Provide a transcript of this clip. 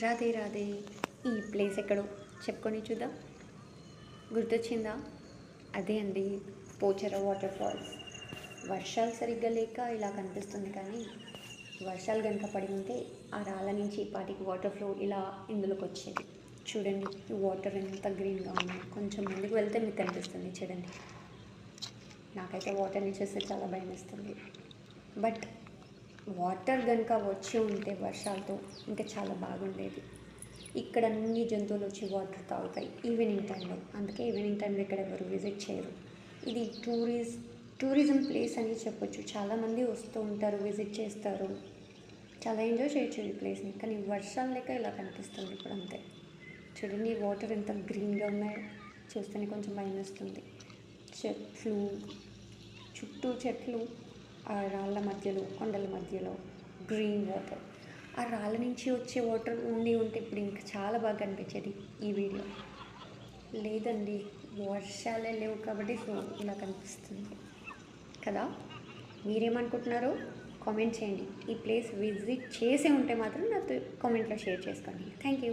రాధే రాధే. ఈ ప్లేస్ ఎక్కడో చెప్పుకొని చూద్దాం. గుర్తొచ్చిందా? అదే అండి, పోచర వాటర్ ఫాల్స్. వర్షాలు సరిగ్గా లేక ఇలా కనిపిస్తుంది, కానీ వర్షాలు కనుక పడి ఉంటే ఆ రాళ్ళ నుంచి పాటికి వాటర్ ఫ్లో ఇలా ఇందులోకి వచ్చేది. చూడండి, ఈ వాటర్ ఎంత గ్రీన్గా ఉన్నాయి. కొంచెం ముందుకు వెళ్తే మీకు కనిపిస్తుంది. చూడండి, నాకైతే వాటర్ని చూస్తే చాలా భయం వేస్తుంది. బట్ వాటర్ కనుక వచ్చి ఉంటే వర్షాలతో ఇంకా చాలా బాగుండేది. ఇక్కడ అన్ని జంతువులు వచ్చి వాటర్ తాగుతాయి ఈవినింగ్ టైంలో. అందుకే ఈవినింగ్ టైంలో ఇక్కడ ఎవరు విజిట్ చేయరు. ఇది టూరిజం ప్లేస్ అని చెప్పొచ్చు. చాలామంది వస్తూ ఉంటారు, విజిట్ చేస్తారు, చాలా ఎంజాయ్ చేయొచ్చు ఈ ప్లేస్ని. కానీ వర్షాలు లేక ఇలా కనిపిస్తుంది ఇప్పుడు అంతే. చూడండి, వాటర్ ఎంత గ్రీన్గా ఉన్నాయో చూస్తేనే కొంచెం భయం వేస్తుంది. చెట్లు, చుట్టూ చెట్లు, ఆ రాళ్ళ మధ్యలో, కొండల మధ్యలో గ్రీన్ వాటర్. ఆ రాళ్ళ నుంచి వచ్చే వాటర్ ఉంటే ఇప్పుడు ఇంకా చాలా బాగా అనిపించేది ఈ వీడియో. లేదండి, వర్షాలే లేవు కాబట్టి సో ఇలా కనిపిస్తుంది కదా. మీరేమనుకుంటున్నారో కామెంట్ చేయండి. ఈ ప్లేస్ విజిట్ చేసే ఉంటే మాత్రం నాతో కామెంట్లో షేర్ చేసుకోండి. Thank you.